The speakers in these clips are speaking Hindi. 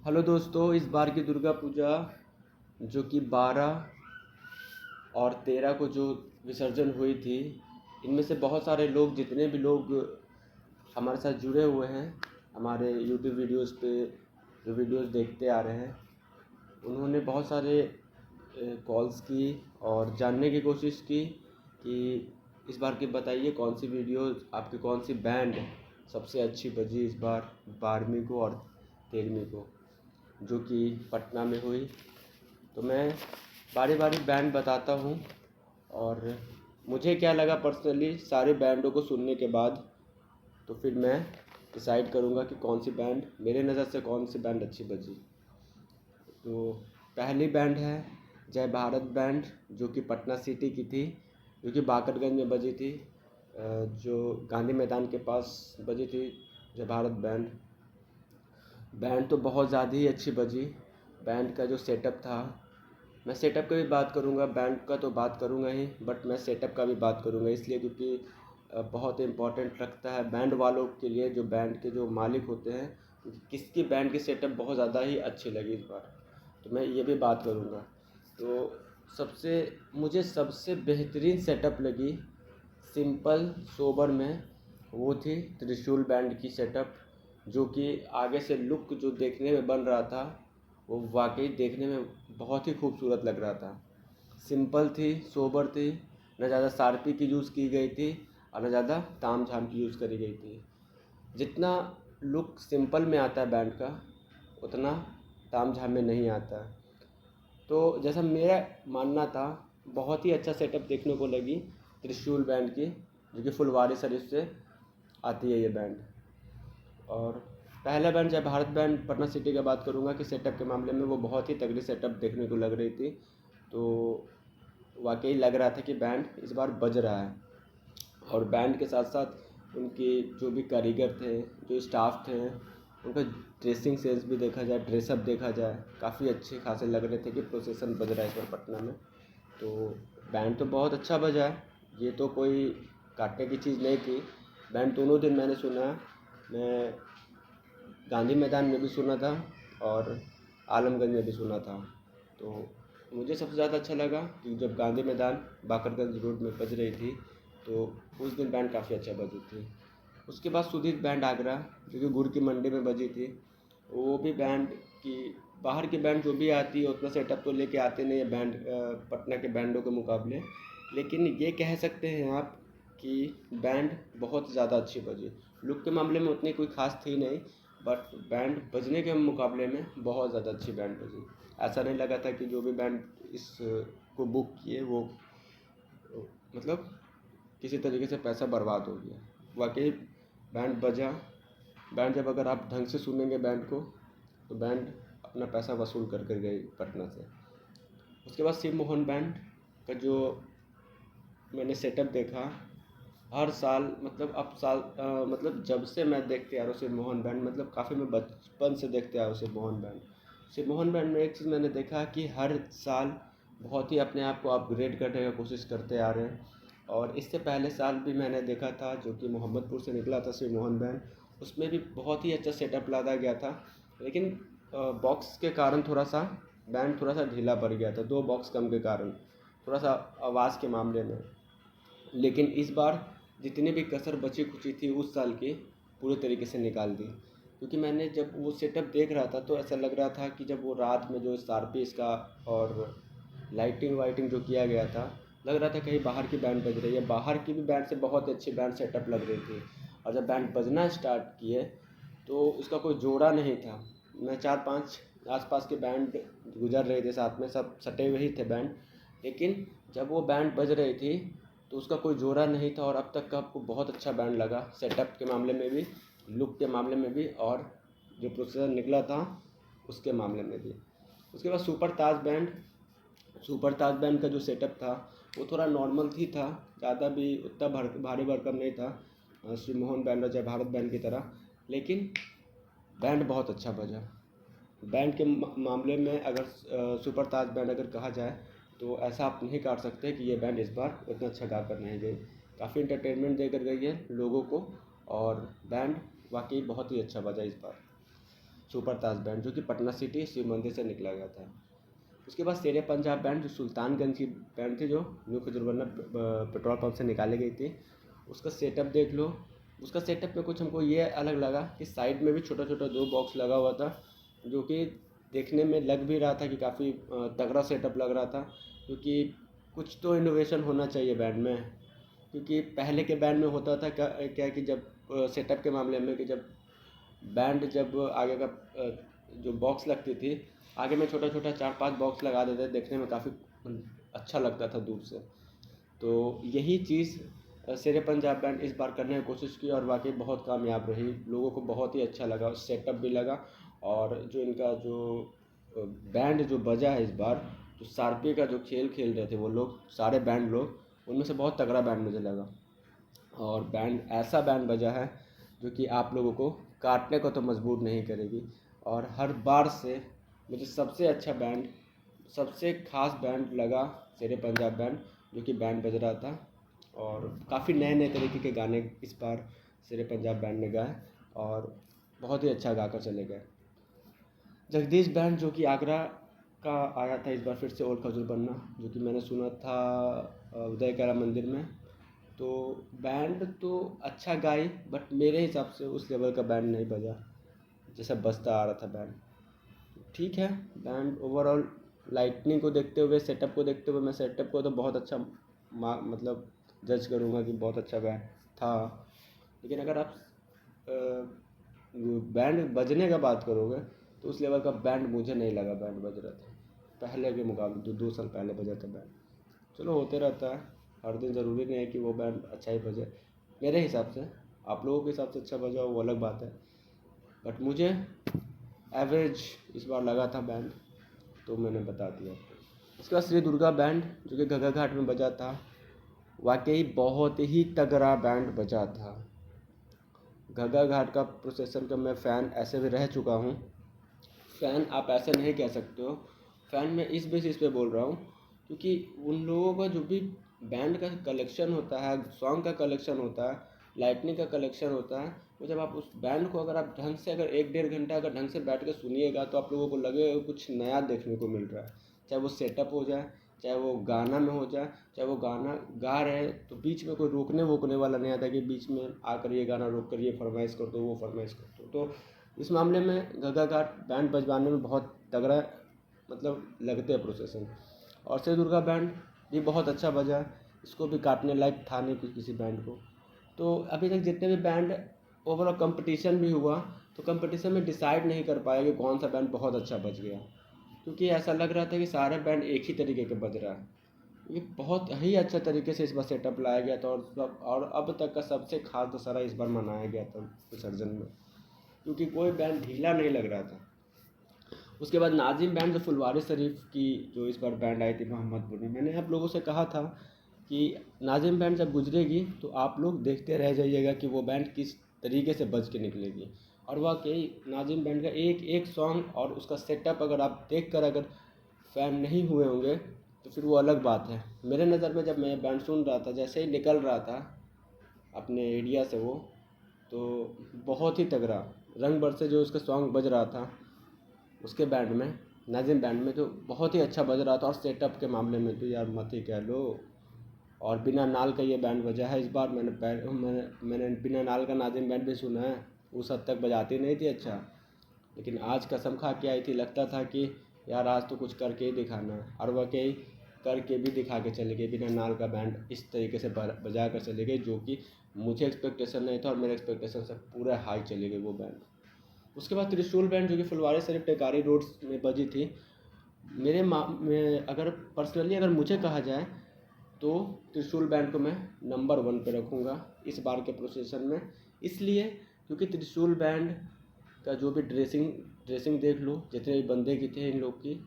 हेलो दोस्तों, इस बार की दुर्गा पूजा जो कि 12 और 13 को जो विसर्जन हुई थी, इनमें से बहुत सारे लोग, जितने भी लोग हमारे साथ जुड़े हुए हैं हमारे यूट्यूब वीडियोस पे जो वीडियोस देखते आ रहे हैं, उन्होंने बहुत सारे कॉल्स की और जानने की कोशिश की कि इस बार की बताइए कौन सी वीडियो आपकी, कौन सी बैंड सबसे अच्छी बजी इस बार 12वीं को और 13वीं को, जो कि पटना में हुई। तो मैं बारी बारी बैंड बताता हूँ और मुझे क्या लगा पर्सनली सारे बैंडों को सुनने के बाद, तो फिर मैं डिसाइड करूँगा कि कौन सी बैंड मेरे नज़र से कौन सी बैंड अच्छी बजी। तो पहली बैंड है जय भारत बैंड, जो कि पटना सिटी की थी, जो कि बाकरगंज में बजी थी, जो गांधी मैदान के पास बजी थी। जय भारत बैंड बैंड तो बहुत ज़्यादा ही अच्छी बजी। बैंड का जो सेटअप था, मैं सेटअप की भी बात करूँगा, बैंड का तो बात करूँगा ही, बट मैं सेटअप का भी बात करूँगा इसलिए क्योंकि बहुत इम्पोर्टेंट रखता है बैंड वालों के लिए, जो बैंड के जो मालिक होते हैं, क्योंकि किसकी बैंड की सेटअप बहुत ज़्यादा ही अच्छी लगी इस बार, तो मैं ये भी बात करूँगा। तो मुझे सबसे बेहतरीन सेटअप लगी सिंपल सोबर में, वो थी त्रिशूल बैंड की सेटअप, जो कि आगे से लुक जो देखने में बन रहा था वो वाकई देखने में बहुत ही खूबसूरत लग रहा था। सिंपल थी, सोबर थी, न ज़्यादा शार्पी की यूज़ की गई थी और न ज़्यादा ताम झाम की यूज़ करी गई थी। जितना लुक सिंपल में आता है बैंड का, उतना ताम झाम में नहीं आता। तो जैसा मेरा मानना था, बहुत ही अच्छा सेटअप देखने को लगी त्रिशूल बैंड की, जो कि फुलवारी शरीफ से आती है ये बैंड। और पहला बैंड जय भारत बैंड पटना सिटी का बात करूँगा कि सेटअप के मामले में वो बहुत ही तगड़ी सेटअप देखने को लग रही थी। तो वाकई लग रहा था कि बैंड इस बार बज रहा है। और बैंड के साथ साथ उनके जो भी कारीगर थे, जो स्टाफ थे, उनका ड्रेसिंग सेंस भी देखा जाए, ड्रेसअप देखा जाए, काफ़ी अच्छे खासे लग रहे थे कि प्रोसेसन बज रहा है इस बार पटना में। तो बैंड तो बहुत अच्छा बजा है, ये तो कोई काटने की चीज़ नहीं थी। बैंड दोनों दिन मैंने सुना। मैं गांधी मैदान में भी सुना था और आलमगंज में भी सुना था। तो मुझे सबसे ज़्यादा अच्छा लगा कि जब गांधी मैदान बाकरगंज रोड में बज रही थी, तो उस दिन बैंड काफ़ी अच्छा बजी थी। उसके बाद सुधीर बैंड आगरा, जो कि गुड़ की मंडी में बजी थी, वो भी बैंड की, बाहर की बैंड जो भी आती है उतना सेटअप तो लेके आते नहीं है बैंड पटना के बैंडों के मुकाबले, लेकिन ये कह सकते हैं आप कि बैंड बहुत ज़्यादा अच्छी बजी। लुक के मामले में उतनी कोई ख़ास थी नहीं, बट बैंड बजने के मुकाबले में बहुत ज़्यादा अच्छी बैंड बजी। ऐसा नहीं लगा था कि जो भी बैंड इस को बुक किए वो मतलब किसी तरीके से पैसा बर्बाद हो गया। वाकई बैंड बजा। बैंड जब अगर आप ढंग से सुनेंगे बैंड को, तो बैंड अपना पैसा वसूल कर कर गई पटना से। उसके बाद शिव मोहन बैंड का जो मैंने सेटअप देखा, हर साल मतलब अब साल मतलब जब से मैं देखते आ रहा हूँ शिव मोहन बैंड, मतलब काफ़ी मैं बचपन से देखते आ रहा हूँ शिव मोहन बैंड। शिव मोहन बैंड में एक चीज़ मैंने देखा कि हर साल बहुत ही अपने आप को अपग्रेड करने की कोशिश करते आ रहे हैं। और इससे पहले साल भी मैंने देखा था, जो कि मोहम्मदपुर से निकला था शिव मोहन बैंड, उसमें भी बहुत ही अच्छा सेटअप लादा गया था, लेकिन बॉक्स के कारण थोड़ा सा बैंड थोड़ा सा ढीला पड़ गया था, 2 बॉक्स कम के कारण, थोड़ा सा आवाज़ के मामले में। लेकिन इस बार जितनी भी कसर बची खुची थी उस साल की, पूरे तरीके से निकाल दी। क्योंकि मैंने जब वो सेटअप देख रहा था तो ऐसा लग रहा था कि जब वो रात में जो शार्पी इसका और लाइटिंग वाइटिंग जो किया गया था, लग रहा था कहीं बाहर की बैंड बज रही है। बाहर की भी बैंड से बहुत अच्छी बैंड सेटअप लग रही थी, और जब बैंड बजना स्टार्ट किए तो उसका कोई जोड़ा नहीं था। मैं 4-5 आसपास के बैंड गुजर रहे थे साथ में, सब सटे हुए ही थे बैंड, लेकिन जब वो बैंड बज रही थी तो उसका कोई जोड़ा नहीं था। और अब तक का आपको बहुत अच्छा बैंड लगा, सेटअप के मामले में भी, लुक के मामले में भी, और जो प्रोसेसर निकला था उसके मामले में भी। उसके बाद सुपर ताज बैंड का जो सेटअप था वो थोड़ा नॉर्मल ही था, ज़्यादा भी उतना भारी भरकम नहीं था श्री मोहन बैंड और जय भारत बैंड की तरह, लेकिन बैंड बहुत अच्छा बजा। बैंड के मामले में अगर सुपर ताज बैंड अगर कहा जाए तो ऐसा आप नहीं कह सकते कि ये बैंड इस बार उतना अच्छा गा कर नहीं गई। काफ़ी इंटरटेनमेंट देकर गई है लोगों को, और बैंड वाकई बहुत ही अच्छा बजा इस बार। सुपर ताज बैंड, जो कि पटना सिटी शिव मंदिर से निकला गया था। उसके बाद शेर पंजाब बैंड, जो सुल्तानगंज की बैंड थी, जो न्यू खजूरबन्ना पेट्रोल पंप से निकाली गई थी। उसका सेटअप देख लो। उसका सेटअप में कुछ हमको ये अलग लगा कि साइड में भी छोटा छोटा 2 बॉक्स लगा हुआ था, जो कि देखने में लग भी रहा था कि काफ़ी तगड़ा सेटअप लग रहा था, क्योंकि कुछ तो इनोवेशन होना चाहिए बैंड में। क्योंकि पहले के बैंड में होता था क्या कि जब सेटअप के मामले में, कि जब बैंड जब आगे का जो बॉक्स लगती थी, आगे में छोटा छोटा 4-5 बॉक्स लगा देते, देखने में काफ़ी अच्छा लगता था दूर से। तो यही चीज़ शेर पंजाब बैंड इस बार करने की कोशिश की और वाकई बहुत कामयाब रही। लोगों को बहुत ही अच्छा लगा, सेटअप भी लगा। और जो इनका जो बैंड जो बजा है इस बार, जो शार्पी का जो खेल खेल रहे थे वो लोग, सारे बैंड लोग, उनमें से बहुत तगड़ा बैंड मुझे लगा। और बैंड ऐसा बैंड बजा है जो कि आप लोगों को काटने को तो मजबूर नहीं करेगी। और हर बार से मुझे सबसे अच्छा बैंड, सबसे ख़ास बैंड लगा शेर पंजाब बैंड, जो कि बैंड बज रहा था। और काफ़ी नए नए तरीके के गाने इस बार शेर पंजाब बैंड ने गाए और बहुत ही अच्छा गाकर चले गए। जगदीश बैंड, जो कि आगरा का आया था इस बार फिर से ओल्ड खजूरबन्ना, जो कि मैंने सुना था उदय कला मंदिर में। तो बैंड तो अच्छा गाई, बट मेरे हिसाब से उस लेवल का बैंड नहीं बजा जैसा बजता आ रहा था बैंड। ठीक है, बैंड ओवरऑल लाइटनिंग को देखते हुए, सेटअप को देखते हुए, मैं सेटअप को तो बहुत अच्छा मतलब जज करूँगा कि बहुत अच्छा बैंड था। लेकिन अगर आप बैंड बजने का बात करोगे तो उस लेवल का बैंड मुझे नहीं लगा बैंड बज रहा था पहले के मुकाबले। 2 साल पहले बजा था बैंड। चलो होते रहता है, हर दिन ज़रूरी नहीं है कि वो बैंड अच्छा ही बजे। मेरे हिसाब से, आप लोगों के हिसाब से अच्छा बजा वो अलग बात है, बट मुझे एवरेज इस बार लगा था बैंड, तो मैंने बता दिया। इसके बाद श्री दुर्गा बैंड, जो कि घघा घाट में बजा था, वाकई बहुत ही तगड़ा बैंड बजा था। घघा घाट का प्रोसेसन का मैं फ़ैन ऐसे भी रह चुका हूँ। फ़ैन आप ऐसे नहीं कह सकते हो, फ़ैन मैं इस बेसिस पे बोल रहा हूँ क्योंकि उन लोगों का जो भी बैंड का कलेक्शन होता है, सॉन्ग का कलेक्शन होता है, लाइटनिंग का कलेक्शन होता है, वो जब आप उस बैंड को अगर आप ढंग से अगर 1-1.5 घंटा अगर ढंग से बैठ के सुनिएगा तो आप लोगों को लगेगा कुछ नया देखने को मिल रहा है। चाहे वो सेटअप हो जाए, चाहे वो गाना में हो जाए, चाहे वो गाना गा रहे हैं तो बीच में कोई रोकने वोकने वाला नहीं आता कि बीच में आकर ये गाना रोक कर ये फरमाइश कर दो, वो फरमाइश कर दो। तो इस मामले में घघा घाट बैंड बजवाने में बहुत तगड़ा मतलब लगते हैं प्रोसेसन। और श्री दुर्गा बैंड भी बहुत अच्छा बजा, इसको भी काटने लायक था नहीं किसी बैंड को। तो अभी तक जितने भी बैंड ओवरऑल कंपटीशन भी हुआ, तो कंपटीशन में डिसाइड नहीं कर पाया कि कौन सा बैंड बहुत अच्छा बज गया, क्योंकि ऐसा लग रहा था कि सारे बैंड एक ही तरीके के बज रहा है। ये बहुत ही अच्छा तरीके से इस बार सेटअप लाया गया था और अब तक का सबसे खास दशहरा इस बार मनाया गया था विसर्जन में, क्योंकि कोई बैंड ढीला नहीं लग रहा था। उसके बाद नाजिम बैंड, जो फुलवारी शरीफ की जो इस बार बैंड आई थी मोहम्मदपुर में, मैंने आप लोगों से कहा था कि नाजिम बैंड जब गुजरेगी तो आप लोग देखते रह जाइएगा कि वो बैंड किस तरीके से बज के निकलेगी। और वाकई नाजिम बैंड का एक एक सॉन्ग और उसका सेटअप अगर आप देख कर अगर फ़ैन नहीं हुए होंगे तो फिर वो अलग बात है। मेरे नज़र में जब मैं बैंड सुन रहा था, जैसे ही निकल रहा था अपने एरिया से वो, तो बहुत ही तगड़ा रंग बरसे जो उसका सॉन्ग बज रहा था उसके बैंड में, नाज़िम बैंड में, तो बहुत ही अच्छा बज रहा था। और सेटअप के मामले में तो यार मत ही कह लो। और बिना नाल का ये बैंड बजा है इस बार। मैंने बिना नाल का नाज़िम बैंड भी सुना है, उस हद तक बजाती नहीं थी अच्छा, लेकिन आज कसम खा के आई थी, लगता था कि यार आज तो कुछ करके ही दिखाना है। और वाकई करके भी दिखा के चले गए, बिना नाल का बैंड इस तरीके से बजा कर चले गए, जो कि मुझे एक्सपेक्टेशन नहीं था और मेरे एक्सपेक्टेशन से पूरा हाई चले गए वो बैंड। उसके बाद त्रिशूल बैंड, जो कि फुलवारी शरीफ टेकारी रोड में बजी थी, अगर पर्सनली अगर मुझे कहा जाए तो त्रिशूल बैंड को मैं नंबर 1 पे रखूँगा इस बार के प्रोसेसन में। इसलिए क्योंकि त्रिशूल बैंड का जो भी ड्रेसिंग देख लो, जितने भी बंदे की थे इन लोग की,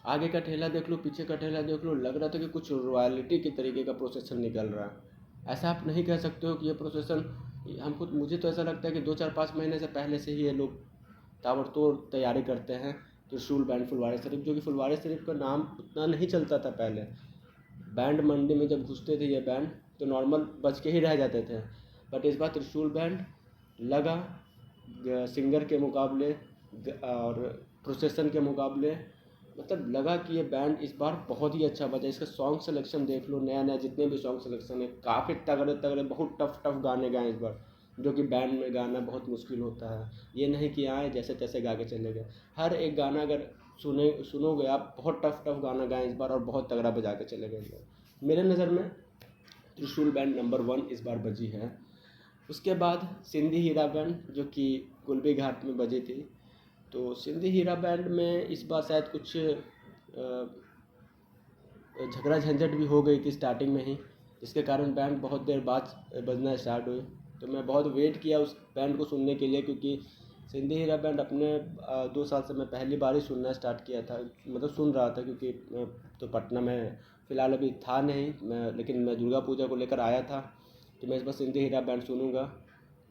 आगे का ठेला देख लो, पीछे का ठेला देख लो, लग रहा था कि कुछ रॉयल्टी के तरीके का प्रोसेसन निकल रहा है। ऐसा आप नहीं कह सकते हो कि ये प्रोसेसन मुझे तो ऐसा लगता है कि 2-4-5 महीने से पहले से ही ये लोग ताबड़तोड़ तैयारी करते हैं। त्रिशूल बैंड फुलवारी शरीफ, जो कि फुलवारी शरीफ का नाम उतना नहीं चलता था पहले। बैंड मंडी में जब घुसते थे ये बैंड तो नॉर्मल बज के ही रह जाते थे, बट इस बार त्रिशूल बैंड लगा सिंगर के मुकाबले और प्रोसेसन के मुकाबले मतलब लगा कि ये बैंड इस बार बहुत ही अच्छा बजा। इसका सॉन्ग सिलेक्शन देख लो, नया नया जितने भी सॉन्ग सिलेक्शन है काफ़ी तगड़े तगड़े बहुत टफ टफ गाने गाए इस बार, जो कि बैंड में गाना बहुत मुश्किल होता है। ये नहीं कि आए जैसे तैसे गा के चले गए, हर एक गाना अगर सुनोगे आप, बहुत टफ टफ गाना गाए इस बार और बहुत तगड़ा बजा के चले गए इस बार। मेरे नज़र में त्रिशूल बैंड नंबर 1 इस बार बजी है। उसके बाद सिंधी हीरा बैंड जो कि गुलबी घाट में बजी थी। तो सिंधी हीरा बैंड में इस बार शायद कुछ झगड़ा झंझट भी हो गई थी स्टार्टिंग में ही, जिसके कारण बैंड बहुत देर बाद बजना स्टार्ट हुई। तो मैं बहुत वेट किया उस बैंड को सुनने के लिए, क्योंकि सिंधी हीरा बैंड अपने 2 साल से मैं पहली बार ही सुनना स्टार्ट किया था, मतलब सुन रहा था, क्योंकि मैं तो पटना में फ़िलहाल अभी था नहीं मैं, लेकिन मैं दुर्गा पूजा को लेकर आया था कि मैं इस बार सिंधी हीरा बैंड सुनूंगा।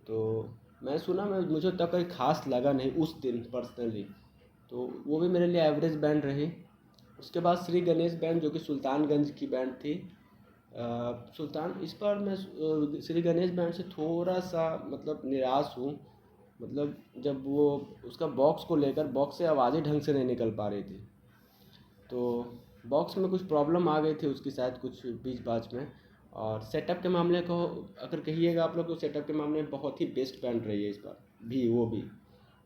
तो मैं सुना, मैं मुझे तब कोई ख़ास लगा नहीं उस दिन पर्सनली, तो वो भी मेरे लिए एवरेज बैंड रही। उसके बाद श्री गणेश बैंड जो कि सुल्तानगंज की बैंड थी। सुल्तान इस बार मैं श्री गणेश बैंड से थोड़ा सा मतलब निराश हूँ। मतलब जब वो उसका बॉक्स को लेकर, बॉक्स से आवाज़ें ढंग से नहीं निकल पा रही थी, तो बॉक्स में कुछ प्रॉब्लम आ गई थी उसकी शायद कुछ बीच बाच में। और सेटअप के मामले को अगर कहिएगा आप लोग, तो सेटअप के मामले में बहुत ही बेस्ट बैंड रही है इस बार भी वो भी।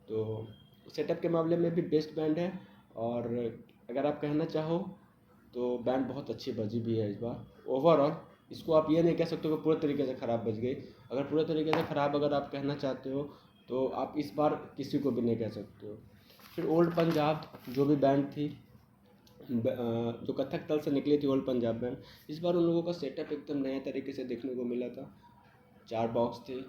तो सेटअप के मामले में भी बेस्ट बैंड है। और अगर आप कहना चाहो तो बैंड बहुत अच्छी बजी भी है इस बार ओवरऑल। इसको आप ये नहीं कह सकते कि पूरे तरीके से ख़राब बज गई। अगर पूरे तरीके से ख़राब अगर आप कहना चाहते हो तो आप इस बार किसी को भी नहीं कह सकते हो। फिर ओल्ड पंजाब जो भी बैंड थी, जो कथक तल से निकली थी ओल्ड पंजाब बैंड, इस बार उन लोगों का सेटअप एकदम नए तरीके से देखने को मिला था। 4 बॉक्स थे,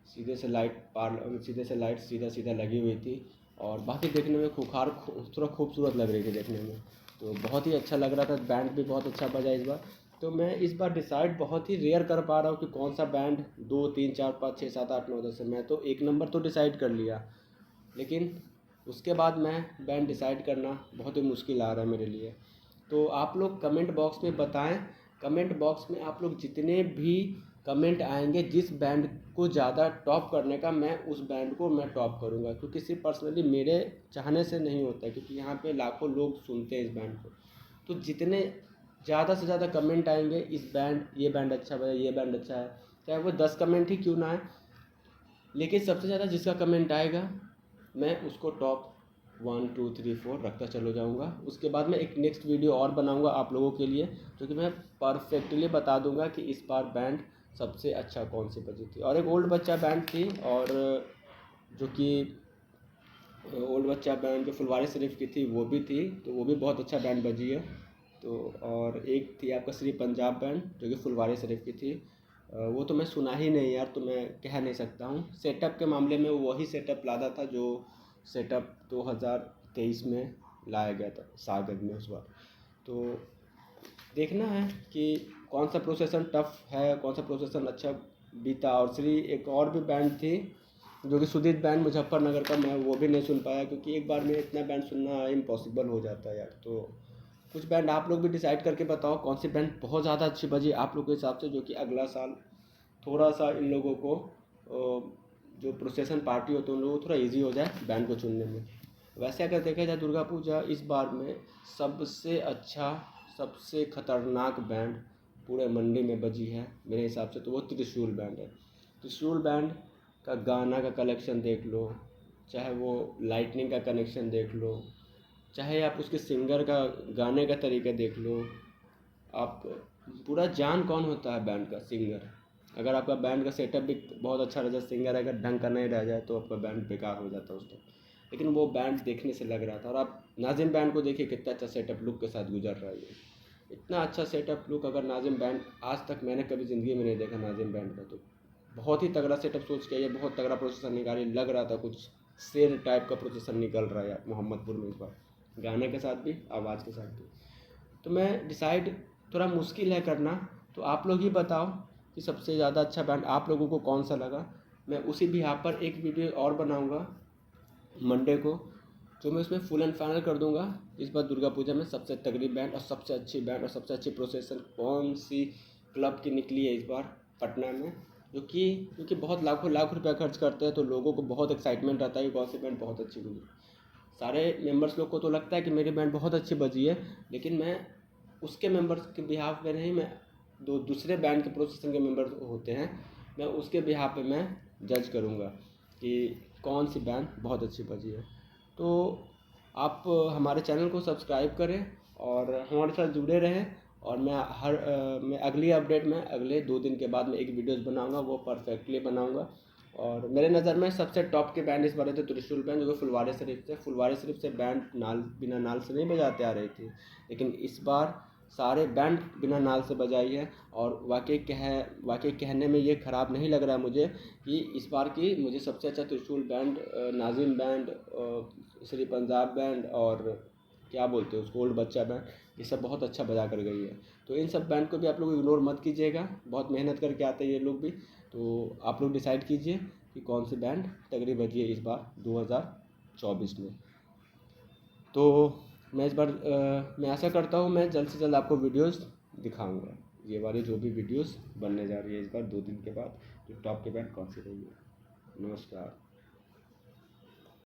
सीधे से लाइट सीधा सीधा लगी हुई थी, और बाकी देखने में थोड़ा खूबसूरत लग रही थी देखने में। तो बहुत ही अच्छा लग रहा था, बैंड भी बहुत अच्छा बजा इस बार। तो मैं इस बार डिसाइड बहुत ही रेयर कर पा रहा हूँ कि कौन सा बैंड 2 3 4 5 6 7 8 9 10 है। मैं तो एक नंबर तो डिसाइड कर लिया, लेकिन उसके बाद मैं बैंड डिसाइड करना बहुत ही मुश्किल आ रहा है मेरे लिए। तो आप लोग कमेंट बॉक्स में बताएं, कमेंट बॉक्स में आप लोग जितने भी कमेंट आएंगे, जिस बैंड को ज़्यादा टॉप करने का, मैं उस बैंड को मैं टॉप करूँगा, क्योंकि सिर्फ पर्सनली मेरे चाहने से नहीं होता है, क्योंकि यहाँ पे लाखों लोग सुनते हैं इस बैंड को। तो जितने ज़्यादा से ज़्यादा कमेंट आएंगे, इस बैंड ये बैंड अच्छा है, ये बैंड अच्छा है, चाहे वो 10 कमेंट ही क्यों ना आए, लेकिन सबसे ज़्यादा जिसका कमेंट आएगा मैं उसको टॉप 1 2 3 4 रखता चलो जाऊंगा। उसके बाद मैं एक नेक्स्ट वीडियो और बनाऊंगा आप लोगों के लिए, जो कि मैं परफेक्टली बता दूंगा कि इस बार बैंड सबसे अच्छा कौन सी बजी थी। और एक ओल्ड बच्चा बैंड थी, और जो कि ओल्ड बच्चा बैंड जो फुलवारी शरीफ की थी वो भी थी, तो वो भी बहुत अच्छा बैंड बजी है। तो और एक थी आपका श्री पंजाब बैंड जो कि फुलवारी शरीफ की थी। वो तो मैं सुना ही नहीं यार, तो मैं कह नहीं सकता हूँ। सेटअप के मामले में वही सेटअप लादा था जो सेटअप 2023 में लाया गया था सागर में उस बार। तो देखना है कि कौन सा प्रोसेसन टफ है, कौन सा प्रोसेसन अच्छा बीता। और श्री एक और भी बैंड थी जो कि सुदीप बैंड मुजफ्फरनगर का, मैं वो भी नहीं सुन पाया, क्योंकि एक बार में इतना बैंड सुनना इम्पॉसिबल हो जाता है यार। तो कुछ बैंड आप लोग भी डिसाइड करके बताओ कौन सी बैंड बहुत ज़्यादा अच्छी बजी आप लोग के हिसाब से, जो कि अगला साल थोड़ा सा इन लोगों को जो प्रोसेसन पार्टी होती है उन लोगों को थोड़ा इजी हो जाए बैंड को चुनने में। वैसे अगर देखा जाए दुर्गा पूजा इस बार में सबसे अच्छा, सबसे खतरनाक बैंड पूरे मंडी में बजी है मेरे हिसाब से, तो वो त्रिशूल बैंड है। त्रिशूल बैंड का गाना का कलेक्शन देख लो, चाहे वो लाइटनिंग का कनेक्शन देख लो, चाहे आप उसके सिंगर का गाने का तरीका देख लो, आप पूरा जान कौन होता है बैंड का सिंगर। अगर आपका बैंड का सेटअप भी बहुत अच्छा रह जाए, सिंगर अगर ढंग का नहीं रह जाए, तो आपका बैंड बेकार हो जाता है उस टाइम। लेकिन वो बैंड देखने से लग रहा था। और आप नाजिम बैंड को देखिए कितना अच्छा सेटअप लुक के साथ गुजर रहा है ये, इतना अच्छा सेटअप लुक अगर नाजिम बैंड, आज तक मैंने कभी ज़िंदगी में नहीं देखा नाजिम बैंड का। तो बहुत ही तगड़ा सेटअप सोच के ये बहुत तगड़ा प्रोसेसर निकाली, लग रहा था कुछ शेर टाइप का प्रोसेसर निकल रहा है मोहम्मदपुर में इस बार, गाने के साथ भी आवाज़ के साथ भी। तो मैं डिसाइड थोड़ा मुश्किल है करना, तो आप लोग ही बताओ कि सबसे ज़्यादा अच्छा बैंड आप लोगों को कौन सा लगा। मैं उसी भी यहाँ पर एक वीडियो और बनाऊँगा मंडे को, जो मैं उसमें फुल एंड फाइनल कर दूंगा इस बार दुर्गा पूजा में सबसे तगड़ी बैंड और सबसे अच्छी बैंड और सबसे अच्छी प्रोसेसन कौन सी क्लब की निकली है इस बार पटना में, क्योंकि बहुत लाखों लाख रुपया खर्च करते हैं, तो लोगों को बहुत एक्साइटमेंट रहता है कि कौन सी बैंड बहुत अच्छी गुजरी। सारे मेंबर्स लोग को तो लगता है कि मेरी बैंड बहुत अच्छी बजी है, लेकिन मैं उसके मेंबर्स के बिहाफ पे नहीं, मैं दूसरे बैंड के प्रोसेशन के मेंबर होते हैं, मैं उसके बिहाफ पे मैं जज करूँगा कि कौन सी बैंड बहुत अच्छी बजी है। तो आप हमारे चैनल को सब्सक्राइब करें और हमारे साथ जुड़े रहें। और मैं अगली अपडेट में अगले 2 दिन के बाद में एक वीडियोज़ बनाऊंगा, वो परफेक्टली बनाऊंगा। और मेरे नज़र में सबसे टॉप के बैंड इस बार थे त्रिशूल बैंड, जो कि फुलवारी शरीफ थे। फुलवारी शरीफ से बैंड नाल बिना नाल से नहीं बजाते आ रही थी, लेकिन इस बार सारे बैंड बिना नाल से बजाई है। और वाकई कहने में ये ख़राब नहीं लग रहा है मुझे कि इस बार की मुझे सबसे अच्छा त्रिशूल band, Nazim band, Shri Punjab band और क्या बोलते हैं उसको, ओल्ड बच्चा बैंड, ये सब बहुत अच्छा बजा कर गई है। तो इन सब बैंड को भी आप लोग इग्नोर मत कीजिएगा, बहुत मेहनत करके आते हैं ये लोग भी। तो आप लोग डिसाइड कीजिए कि कौन सी बैंड तगड़ी बजी है इस बार 2024 में। तो मैं इस बार मैं आशा करता हूँ मैं जल्द से जल्द आपको वीडियोस दिखाऊंगा, ये वाली जो भी वीडियोस बनने जा रही है इस बार 2 दिन के बाद, जो टॉप के बैंड कौन सी रही है। नमस्कार।